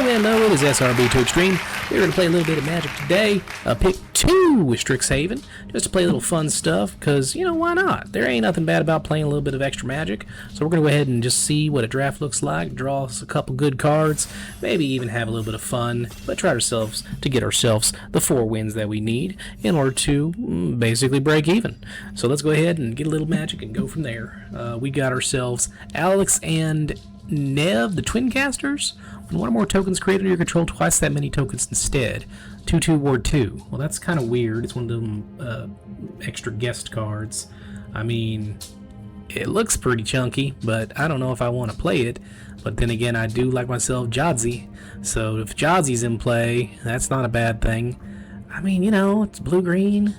Hello, it is SRB2 Extreme. We're going to play a little bit of Magic today. Pick 2 with Strixhaven, just to play a little fun stuff, because, you know, why not? There ain't nothing bad about playing a little bit of extra Magic. So we're going to go ahead and just see what a draft looks like, draw us a couple good cards, maybe even have a little bit of fun, but try ourselves to get ourselves the 4 wins that we need in order to basically break even. So let's go ahead and get a little Magic and go from there. We got ourselves Alex and Nev, the Twin Casters. When one or more tokens created under your control, twice that many tokens instead. 2/2 Ward 2. Well, that's kind of weird. It's one of them extra guest cards. I mean, it looks pretty chunky, but I don't know if I want to play it. But then again, I do like myself Jadzi. So if Jadzi's in play, that's not a bad thing. I mean, you know, it's blue-green.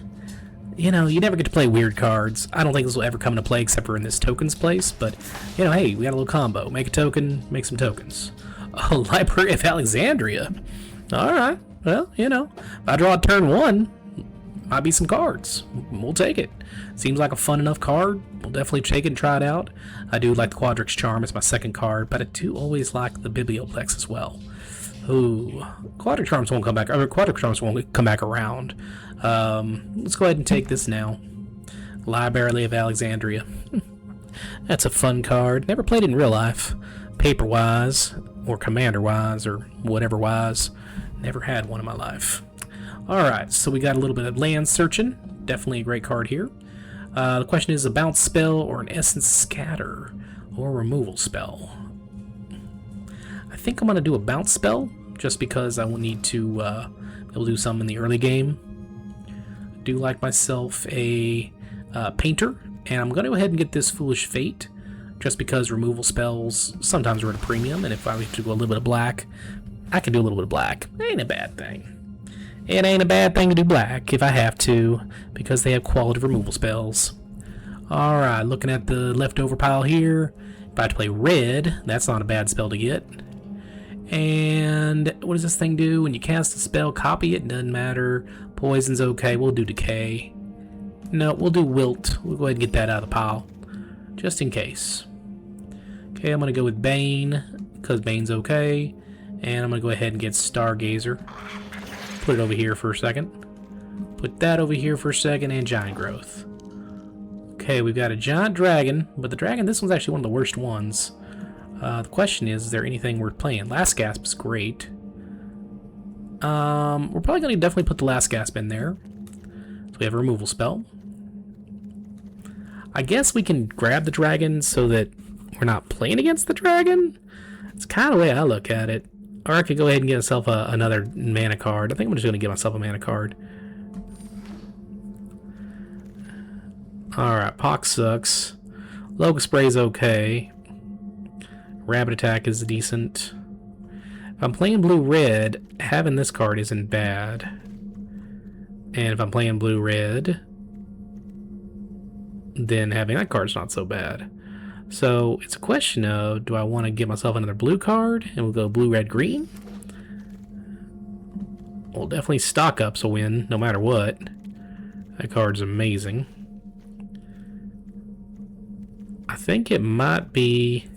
You know, you never get to play weird cards. I don't think this will ever come into play except for in this tokens place. But, you know, hey, we got a little combo. Make a token, make some tokens. A Library of Alexandria. Alright, well, you know, if I draw a turn 1, might be some cards. We'll take it. Seems like a fun enough card. We'll definitely take it and try it out. I do like the Quadrix Charm. It's my second card, but I do always like the Biblioplex as well. Ooh, Quadrix Charms won't come back. Quadrix Charms won't come back around. Let's go ahead and take this now. Library of Alexandria. That's a fun card. Never played it in real life. Paper-wise, or Commander-wise, or whatever-wise. Never had one in my life. Alright, so we got a little bit of land searching. Definitely a great card here. The question is a bounce spell or an essence scatter or a removal spell. I think I'm going to do a bounce spell just because I will need to be able to do something in the early game. I do like myself a painter, and I'm going to go ahead and get this Foolish Fate just because removal spells sometimes are at a premium, and if I have to go a little bit of black, I can do a little bit of black. It ain't a bad thing. It ain't a bad thing to do black if I have to, because they have quality removal spells. Alright, looking at the leftover pile here. If I have to play red, that's not a bad spell to get. And what does this thing do? When you cast a spell, copy it, doesn't matter. Poison's okay, we'll do decay. No, we'll do wilt. We'll go ahead and get that out of the pile, just in case. Okay, I'm going to go with Bane, because Bane's okay. And I'm going to go ahead and get Stargazer. Put it over here for a second. Put that over here for a second, and Giant Growth. Okay, we've got a Giant Dragon, but the Dragon, this one's actually one of the worst ones. The question is there anything worth playing? Last Gasp is great. We're probably going to definitely put the Last Gasp in there. So we have a removal spell. I guess we can grab the dragon so that we're not playing against the dragon. It's kind of the way I look at it. Or I could go ahead and get myself another mana card. I think I'm just going to get myself a mana card. Alright, Pox sucks. Locust Spray's okay. Rabbit Attack is decent. If I'm playing blue-red, having this card isn't bad. And if I'm playing blue-red, then having that card's not so bad. So it's a question of, do I want to get myself another blue card? And we'll go blue, red, green. Well, definitely Stock Up's a win, no matter what. That card's amazing. I think it might be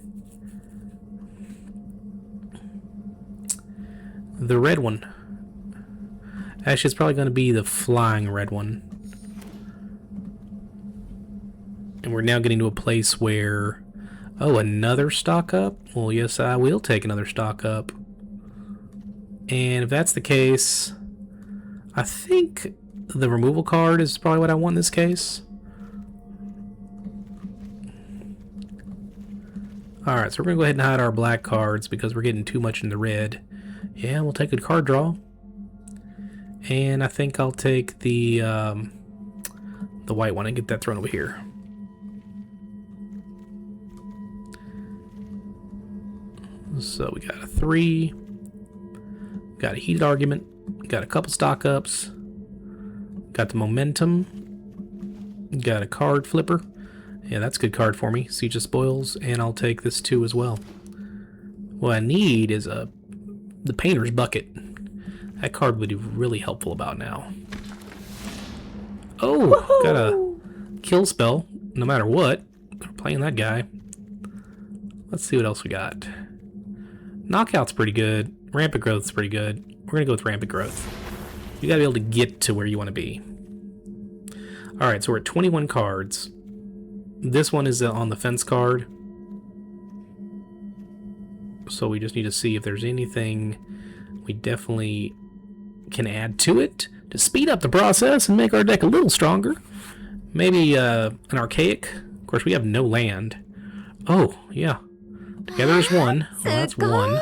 the red one. Actually, it's probably going to be the flying red one. And we're now getting to a place where... Oh, another stock up? Well, yes, I will take another stock up. And if that's the case, I think the removal card is probably what I want in this case. Alright, so we're going to go ahead and hide our black cards because we're getting too much in the red. Yeah, we'll take a card draw. And I think I'll take the white one and get that thrown over here. So we got a 3, got a Heated Argument, got a couple stock ups, got the Momentum, got a Card Flipper. Yeah, that's a good card for me. Siege of Spoils, and I'll take this too as well. What I need is the Painter's Bucket. That card would be really helpful about now. Oh, got a kill spell, no matter what. We're playing that guy. Let's see what else we got. Knockout's pretty good. Rampant Growth's pretty good. We're going to go with Rampant Growth. You got to be able to get to where you want to be. Alright, so we're at 21 cards. This one is on the fence card. So we just need to see if there's anything we definitely can add to it to speed up the process and make our deck a little stronger. Maybe an Archaic. Of course, we have no land. Oh, yeah. Together is one. Well, that's one.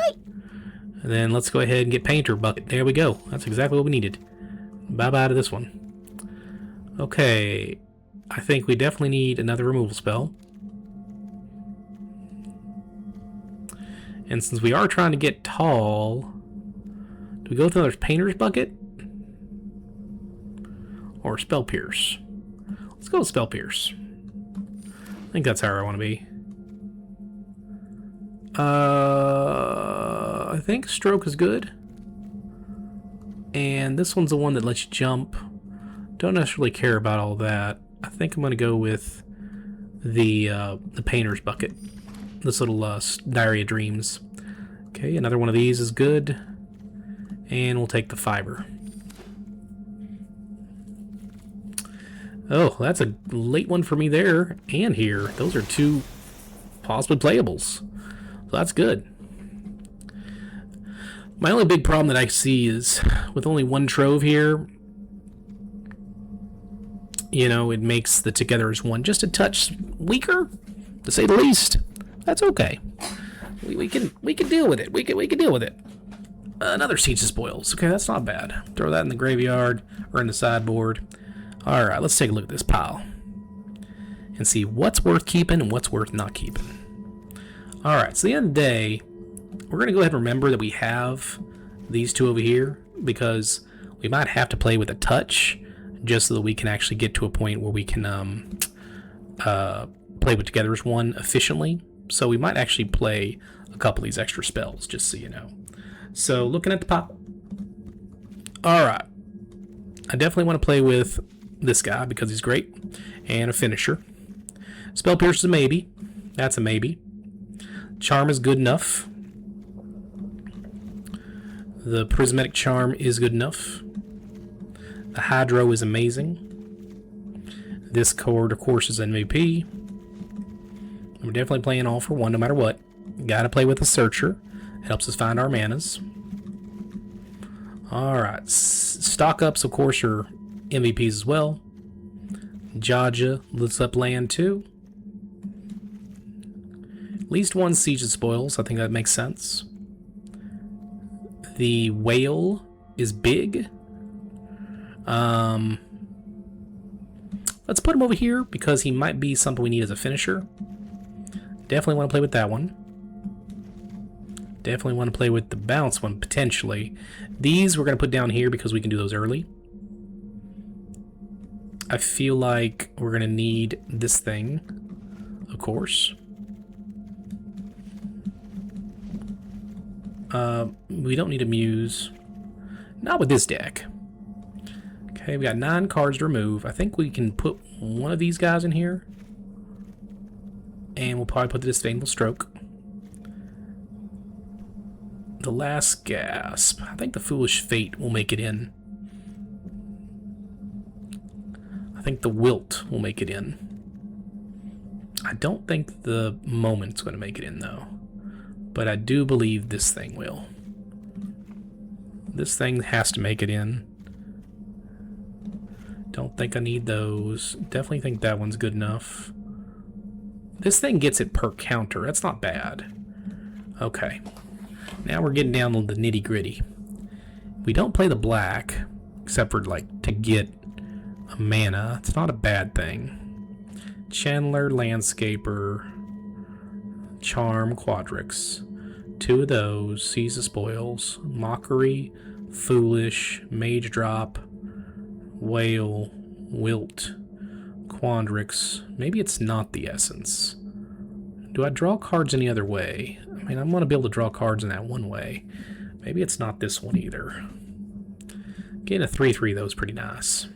And then let's go ahead and get Painter Bucket. There we go. That's exactly what we needed. Bye-bye to this one. Okay. I think we definitely need another removal spell. And since we are trying to get tall, do we go with another Painter's Bucket? Or Spell Pierce? Let's go with Spell Pierce. I think that's how I want to be. I think Stroke is good. And this one's the one that lets you jump. Don't necessarily care about all that. I think I'm going to go with the Painter's Bucket. This little Diary of Dreams. Okay, another one of these is good. And we'll take the Fiber. Oh, that's a late one for me there and here. Those are two possibly playables. So that's good. My only big problem that I see is with only one Trove here, you know, it makes the Together as One just a touch weaker, to say the least. That's okay. We can deal with it. We can deal with it. Another Siege of Spoils. Okay, that's not bad. Throw that in the graveyard or in the sideboard. All right, let's take a look at this pile and see what's worth keeping and what's worth not keeping. All right, so at the end of the day, we're going to go ahead and remember that we have these two over here because we might have to play with a touch just so that we can actually get to a point where we can play with Together as One efficiently. So we might actually play a couple of these extra spells, just so you know. So looking at the pile. All right. I definitely want to play with this guy because he's great. And a finisher. Spell Pierce is a maybe. That's a maybe. Charm is good enough. The Prismatic Charm is good enough. The Hydro is amazing. This card, of course, is MVP. We're definitely playing all for one no matter what. Gotta play with a Searcher. It helps us find our manas. Alright. Stock ups, of course, are MVPs as well. Jaja lifts up land too. At least one Siege of Spoils. I think that makes sense. The Whale is big. Let's put him over here because he might be something we need as a finisher. Definitely want to play with that one. Definitely want to play with the bounce one, potentially. These we're going to put down here because we can do those early. I feel like we're going to need this thing, of course. We don't need a Muse. Not with this deck. Okay, we got 9 cards to remove. I think we can put one of these guys in here. And we'll probably put the Disdainful Stroke. The Last Gasp. I think the Foolish Fate will make it in. I think the Wilt will make it in. I don't think the Moment's going to make it in, though. But I do believe this thing will. This thing has to make it in. Don't think I need those. Definitely think that one's good enough. This thing gets it per counter. That's not bad. Okay. Now we're getting down to the nitty gritty. We don't play the black, except for like to get a mana. It's not a bad thing. Chandler, Landscaper, Charm, Quadrix. 2 of those. Seize the Spoils. Mockery, Foolish, Mage Drop, Whale, Wilt, Quandrix. Maybe it's not the Essence. Do I draw cards any other way? I mean, I'm going to be able to draw cards in that one way. Maybe it's not this one either. Getting a 3/3 though is pretty nice.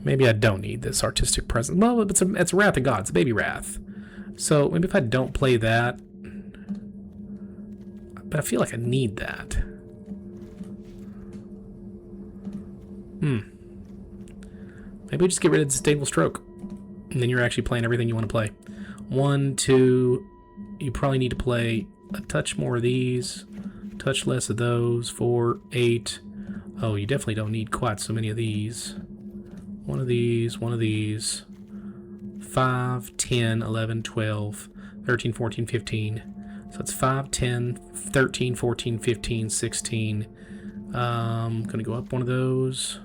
Maybe I don't need this Artistic Presence. Well, it's a Wrath of God. It's a baby Wrath. So maybe if I don't play that, But I feel like I need that. Maybe we just get rid of the Disdainful Stroke. And then you're actually playing everything you want to play. 1, 2... You probably need to play a touch more of these. Touch less of those. 4, 8... Oh, you definitely don't need quite so many of these. One of these, one of these. 5, 10, 11, 12, 13, 14, 15. So it's 5, 10, 13, 14, 15, 16. I'm going to go up one of those.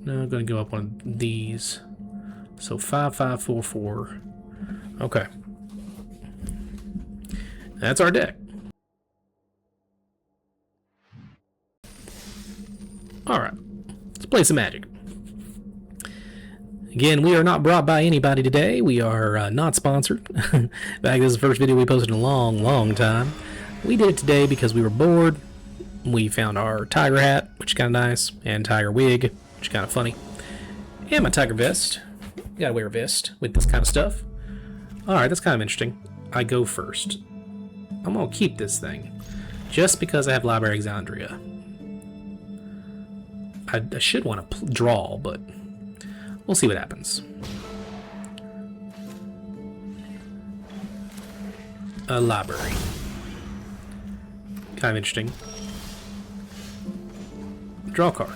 No, I'm going to go up one of these. So 5, 5, 4, 4. Okay. That's our deck. Alright. Let's play some Magic. Again, we are not brought by anybody today. We are not sponsored. In fact, this is the first video we posted in a long, long time. We did it today because we were bored. We found our tiger hat, which is kind of nice, and tiger wig, which is kind of funny. And my tiger vest. You gotta wear a vest with this kind of stuff. Alright, that's kind of interesting. I go first. I'm gonna keep this thing. Just because I have Library Alexandria. I should want to draw, but we'll see what happens. A library. Kind of interesting. Draw a card.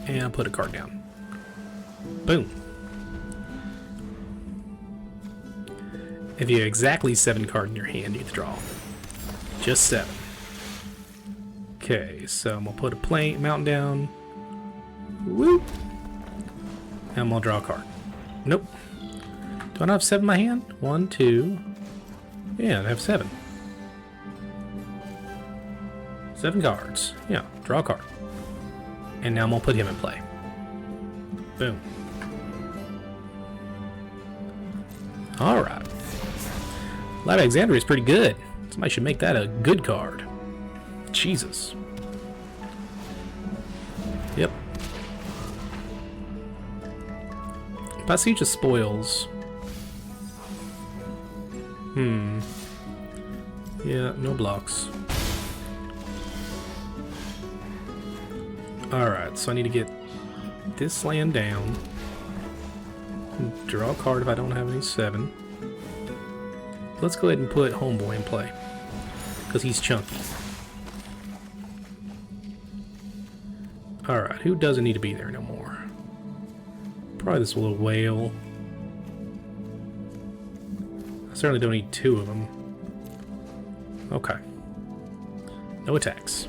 And I'll put a card down. Boom. If you have exactly 7 cards in your hand, you draw. Just 7. Okay, so I'm gonna put a mountain down. Whoop. And I'm gonna draw a card. Nope. Do I not have 7 in my hand? 1, 2. Yeah, I have 7. 7 cards. Yeah, draw a card. And now I'm gonna put him in play. Boom. Alright. Light Alexandria is pretty good. Somebody should make that a good card. Jesus. Yep. Passage of Spoils. Yeah, no blocks. Alright, so I need to get this land down. Draw a card if I don't have any 7. Let's go ahead and put Homeboy in play. Because he's chunky. Alright, who doesn't need to be there no more? Probably this little whale. I certainly don't need 2 of them. Okay. No attacks.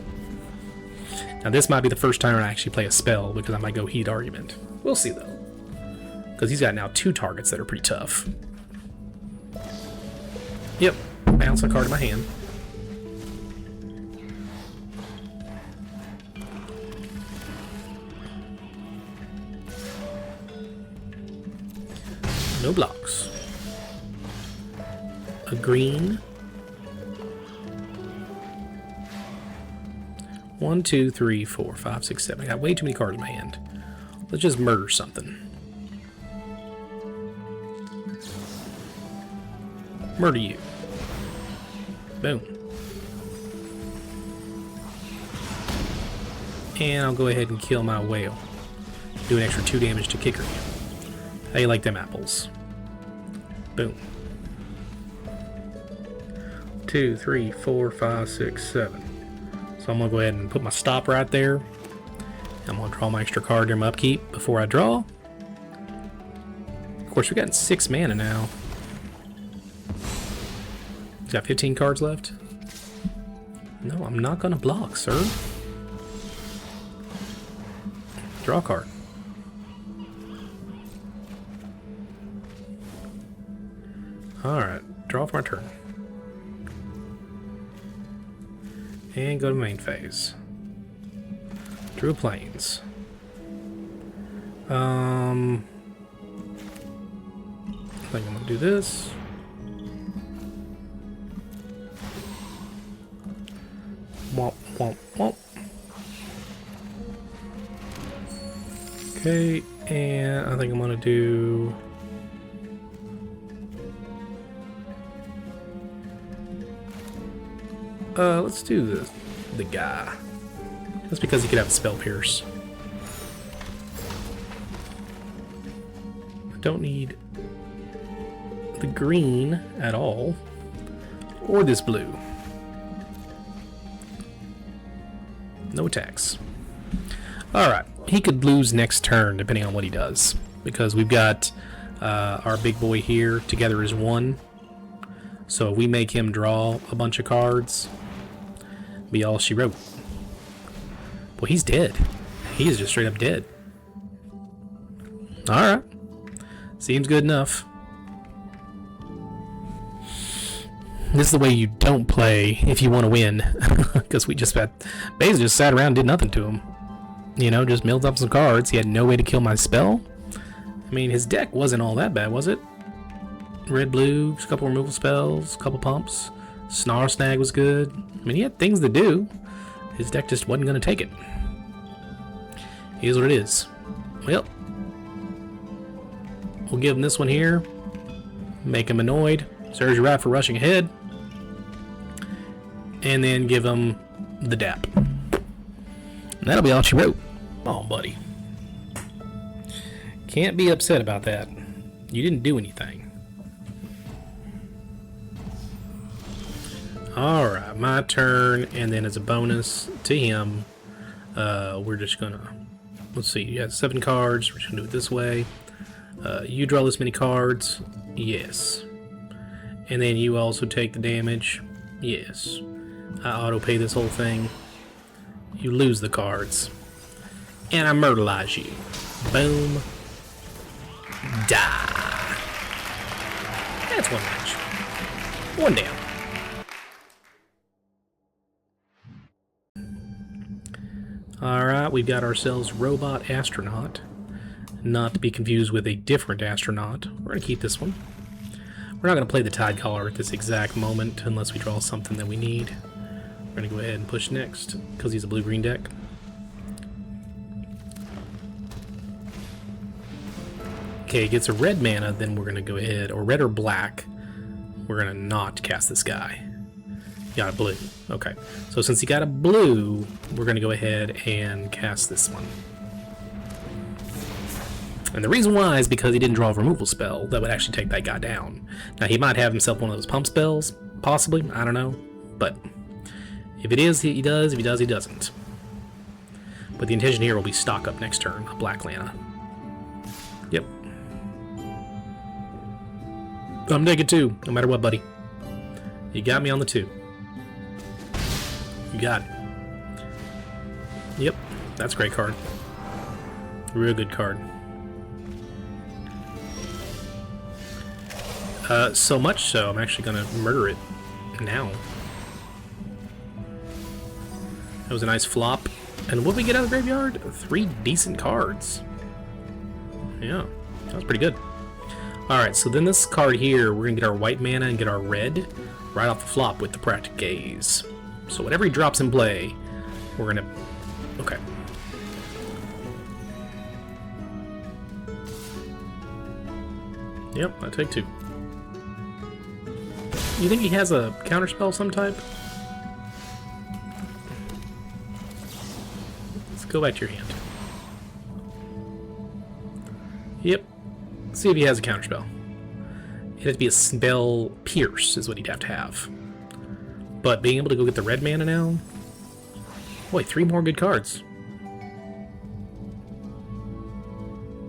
Now this might be the first time I actually play a spell, because I might go Heat Argument. We'll see though. Because he's got now 2 targets that are pretty tough. Yep. Bounce a card in my hand. No blocks. A green. 1, 2, 3, 4, 5, 6, 7. I got way too many cards in my hand. Let's just murder something. Murder you. Boom. And I'll go ahead and kill my whale. Do an extra 2 damage to Kicker. How you like them apples? Boom. 2, 3, 4, 5, 6, 7. So I'm going to go ahead and put my stop right there. I'm going to draw my extra card during my upkeep before I draw. Of course, we've got 6 mana now. He's got 15 cards left. No, I'm not going to block, sir. Draw a card. Alright, draw for my turn. And go to main phase. Drew Plains. I think I'm gonna do this. Womp, womp, womp. Okay, and I think I'm gonna do... Let's do the guy. That's because he could have a spell pierce. I don't need the green at all, or this blue. No attacks. Alright, he could lose next turn depending on what he does, because we've got our big boy here together as one. So if we make him draw a bunch of cards, be all she wrote. Well, he's dead. He is just straight up dead. Alright. Seems good enough. This is the way you don't play if you want to win. Because we just basically just sat around and did nothing to him. You know, just milled up some cards. He had no way to kill my spell. I mean, his deck wasn't all that bad, was it? Red, blue, a couple removal spells, a couple pumps. Snarl Snag was good. I mean, he had things to do. His deck just wasn't going to take it. Here's what it is. Well, we'll give him this one here. Make him annoyed. Serves you right for rushing ahead. And then give him the dap. And that'll be all she wrote. Oh, buddy. Can't be upset about that. You didn't do anything. Alright, my turn. And then as a bonus to him, we're just gonna... Let's see, you have 7 cards. We're just gonna do it this way. You draw this many cards. Yes. And then you also take the damage. Yes. I auto-pay this whole thing. You lose the cards. And I myrtleize you. Boom. Die. That's one match. One down. Alright, we've got ourselves Robot Astronaut. Not to be confused with a different astronaut. We're going to keep this one. We're not going to play the Tide Caller at this exact moment unless we draw something that we need. We're going to go ahead and push next because he's a blue-green deck. Okay, he gets a red mana, then we're going to go ahead, or red or black, we're going to not cast this guy. He got a blue. Okay, so since he got a blue, we're going to go ahead and cast this one. And the reason why is because he didn't draw a removal spell that would actually take that guy down. Now, he might have himself one of those pump spells, possibly, I don't know. But if it is, he does. If he does, he doesn't. But the intention here will be stock up next turn, a black Lana. Yep. I'm -2, no matter what, buddy. You got me on the 2. You got it. Yep, that's a great card. Real good card. So much so, I'm actually gonna murder it now. That was a nice flop. And what did we get out of the graveyard? 3 decent cards. Yeah, that was pretty good. Alright, so then this card here, we're gonna get our white mana and get our red right off the flop with the Practic Gaze. So whatever he drops in play, we're gonna... Okay. Yep, I take 2. You think he has a counterspell some type? Let's go back to your hand. Yep. See if he has a counterspell. It'd have to be a spell pierce is what he'd have to have. But being able to go get the red mana now... Boy, 3 more good cards.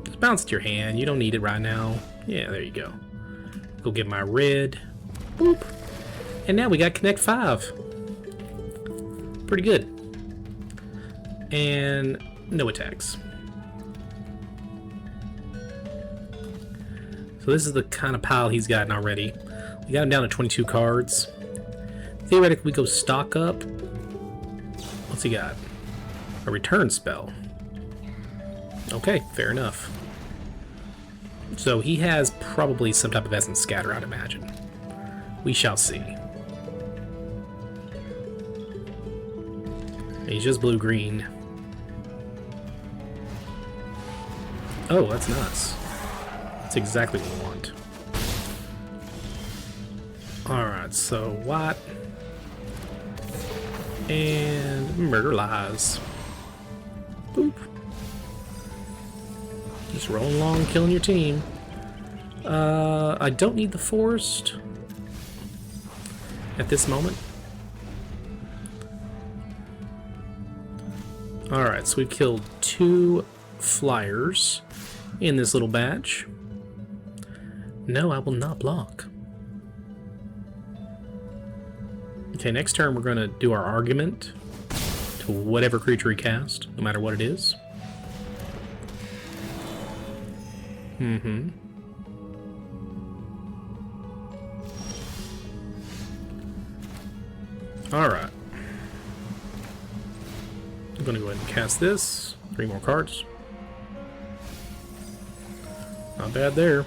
Just bounce it to your hand. You don't need it right now. Yeah, there you go. Go get my red. Boop. And now we got Connect 5. Pretty good. And no attacks. So this is the kind of pile he's gotten already. We got him down to 22 cards. Theoretically, we go stock up. What's he got? A return spell. Okay, fair enough. So he has probably some type of Essence Scatter, I'd imagine. We shall see. He's just blue-green. Oh, that's nuts. That's exactly what we want. Alright, so what? And Murder Lies. Boop. Just rolling along, killing your team. I don't need the forest at this moment. Alright, so we've killed 2 flyers in this little batch. No, I will not block. Okay, next turn we're going to do our argument to whatever creature we cast, no matter what it is. Alright. I'm going to go ahead and cast this. 3 more cards. Not bad there.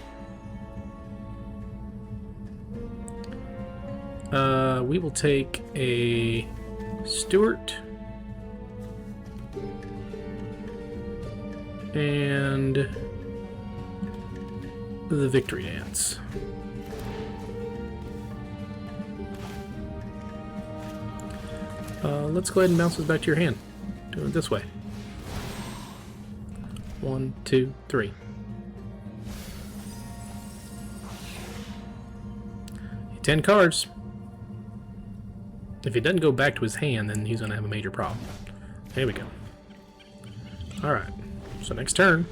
We will take a Stewart and the Victory Dance. Let's go ahead and bounce this back to your hand. Do it this way. 1, 2, 3. 10 cards. If it doesn't go back to his hand, then he's going to have a major problem. There we go. Alright. So next turn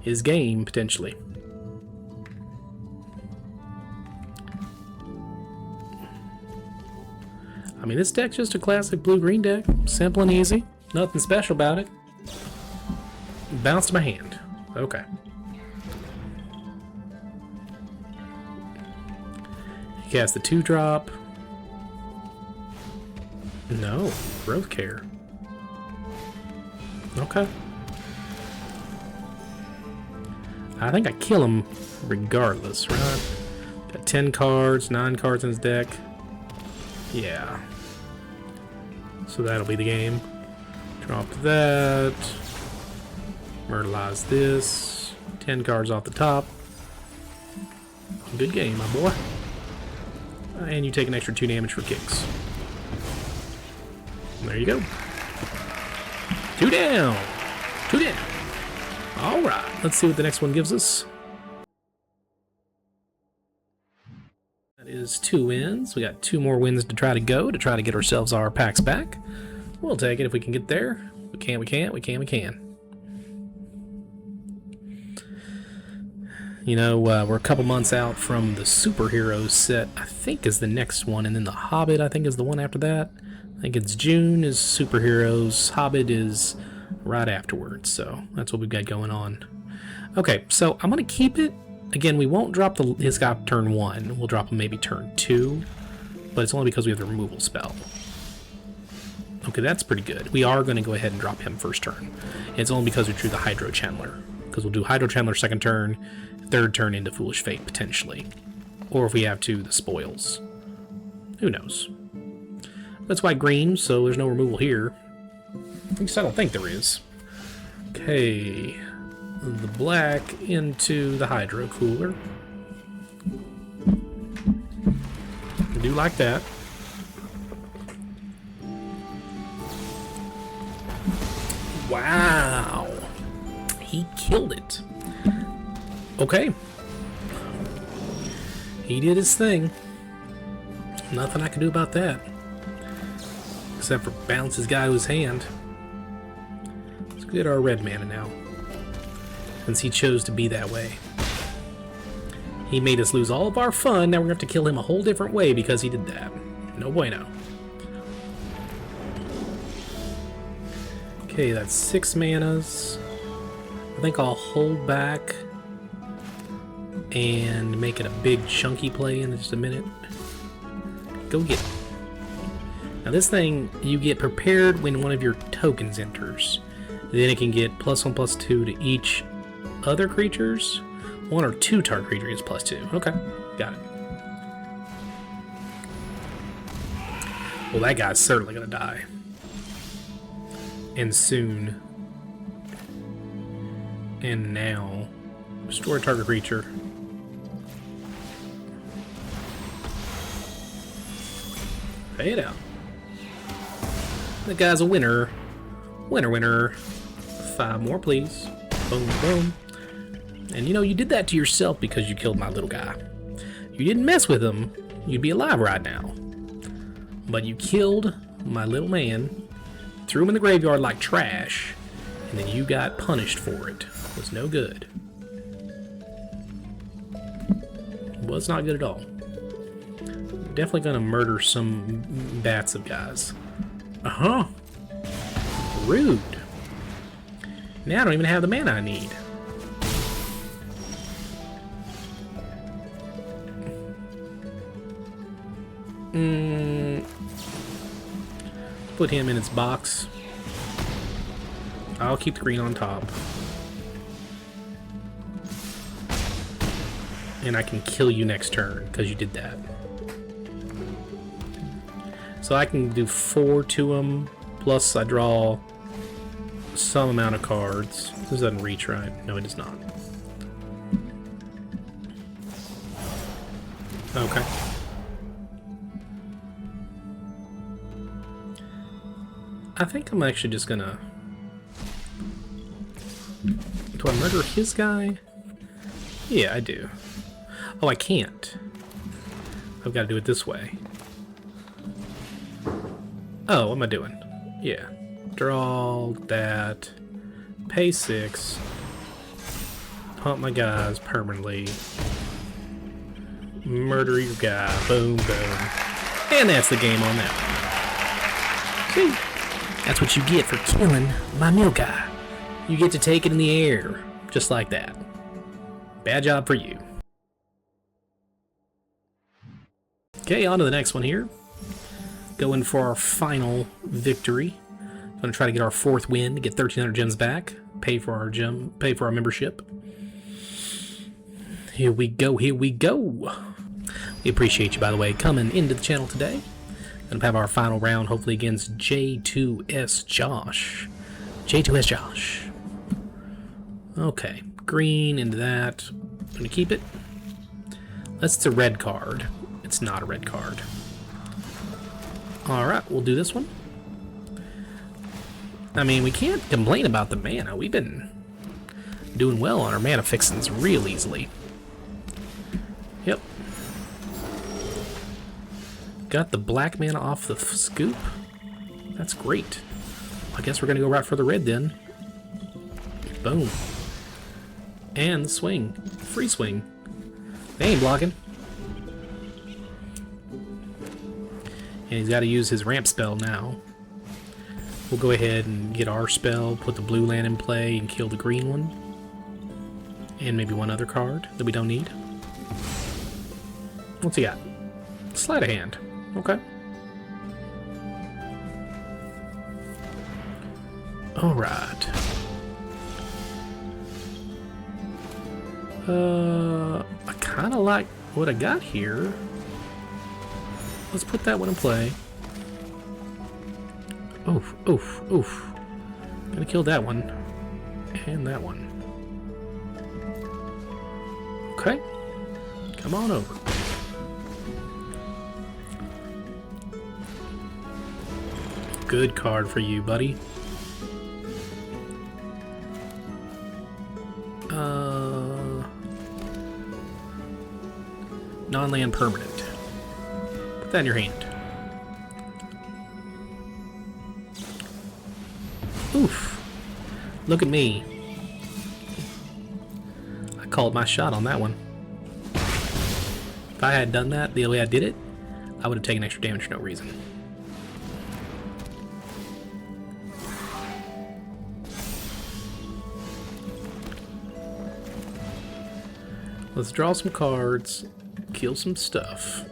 is game, potentially. I mean, this deck's just a classic blue-green deck. Simple and easy. Nothing special about it. Bounced my hand. Okay. Cast the 2-drop. No. Growth Care. Okay. I think I kill him regardless, right? Got 10 cards, 9 cards in his deck. Yeah. So that'll be the game. Drop that. Myrtleize this. 10 cards off the top. Good game, my boy. And you take an extra 2 damage for kicks. There you go. 2 down. 2 down. Alright, let's see what the next one gives us. That is 2 wins. We got 2 more wins to try to get ourselves our packs back. We'll take it if we can get there. We can, we can't, we can, we can. You know, we're a couple months out from the Superheroes set, I think is the next one, and then the Hobbit, I think, is the one after that. I think it's June is Superheroes, Hobbit is right afterwards, so that's what we've got going on. Okay, so I'm going to keep it. Again, we won't drop his guy turn 1. We'll drop him maybe turn 2, but it's only because we have the removal spell. Okay, that's pretty good. We are going to go ahead and drop him first turn. And it's only because we drew the Hydro Channeler. Because we'll do Hydro Channeler second turn, third turn into Foolish Fate, potentially. Or if we have to, the Spoils. Who knows? That's why green, so there's no removal here. At least I don't think there is. Okay. The black into the Hydro Cooler. I do like that. Wow. He killed it. Okay. He did his thing. Nothing I can do about that. Except for bounce his guy to his hand. Let's get our red mana now. Since he chose to be that way. He made us lose all of our fun. Now we're going to have to kill him a whole different way because he did that. No bueno. Okay, that's 6 manas. I think I'll hold back and make it a big chunky play in just a minute. Go get it. Now this thing, you get prepared when one of your tokens enters. Then it can get +1/+2 to each other creatures. 1 or 2 target creature gets +2. Okay, got it. Well, that guy's certainly gonna die. And soon. And now. Restore a target creature. Pay it out. The guy's a winner. Winner, winner. 5 more, please. Boom, boom. And you know, you did that to yourself because you killed my little guy. You didn't mess with him, you'd be alive right now. But you killed my little man, threw him in the graveyard like trash, and then you got punished for it. It was no good. It was not good at all. Definitely gonna murder some bats of guys. Uh-huh. Rude. Now I don't even have the mana I need. Put him in its box. I'll keep the green on top. And I can kill you next turn because you did that. So I can do 4 to him, plus I draw some amount of cards. This doesn't reach, right? No, it does not. Okay. I think I'm actually just gonna... Do I murder his guy? Yeah, I do. Oh, I can't. I've got to do it this way. Oh, what am I doing? Yeah. Draw that. Pay 6. Pump my guys permanently. Murder your guy. Boom, boom. And that's the game on that one. See? That's what you get for killing my mill guy. You get to take it in the air. Just like that. Bad job for you. Okay, on to the next one here. Going for our final victory. Gonna try to get our 4th win to get 1,300 gems back. Pay for our membership. Here we go, here we go. We appreciate you, by the way, coming into the channel today. Gonna have our final round, hopefully against J2S Josh. J2S Josh. Okay, green into that. Gonna keep it. Unless it's a red card. It's not a red card. Alright, we'll do this one. I mean, we can't complain about the mana. We've been doing well on our mana fixins real easily. Yep. Got the black mana off the scoop. That's great. I guess we're gonna go right for the red then. Boom. And swing. Free swing. They ain't blocking. And he's got to use his ramp spell now. We'll go ahead and get our spell, put the blue land in play, and kill the green one. And maybe one other card that we don't need. What's he got? Sleight of hand. Okay. Alright. I kind of like what I got here. Let's put that one in play. Oof, oof, oof. Gonna kill that one. And that one. Okay. Come on over. Good card for you, buddy. Non-land permanent. Put that in your hand. Oof. Look at me. I called my shot on that one. If I had done that the way I did it, I would have taken extra damage for no reason. Let's draw some cards, kill some stuff.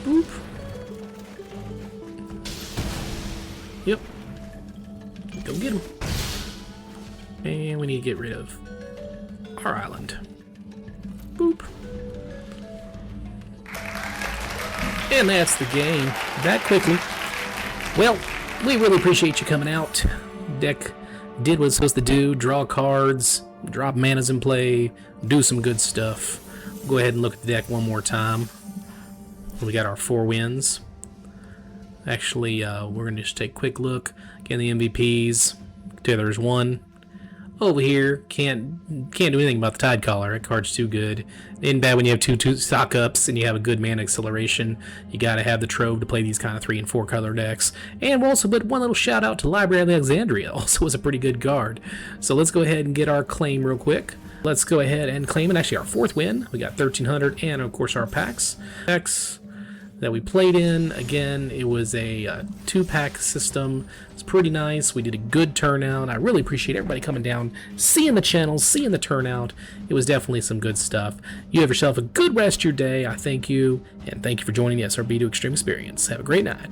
Boop. Yep. Go get him. And we need to get rid of our island. Boop. And that's the game. That quickly. Well, we really appreciate you coming out. Deck did what it's supposed to do. Draw cards, drop manas in play, do some good stuff. We'll go ahead and look at the deck one more time. We got our 4 wins. Actually, we're going to just take a quick look. Again, the MVPs. There's one. Over here, can't do anything about the Tide Caller. That card's too good. Isn't bad when you have two stock ups and you have a good mana acceleration. You gotta have the Trove to play these kind of 3 and 4 color decks. And we'll also put one little shout out to Library of Alexandria. Also was a pretty good card. So let's go ahead and get our claim real quick. Let's go ahead and claim it. Actually, our 4th win. We got 1,300 and of course our packs. Decks that we played in. Again, it was a 2-pack system. It's pretty nice. We did a good turnout. I really appreciate everybody coming down, seeing the channel, seeing the turnout. It was definitely some good stuff. You have yourself a good rest of your day. I thank you, and thank you for joining the SRB2 Extreme Experience. Have a great night.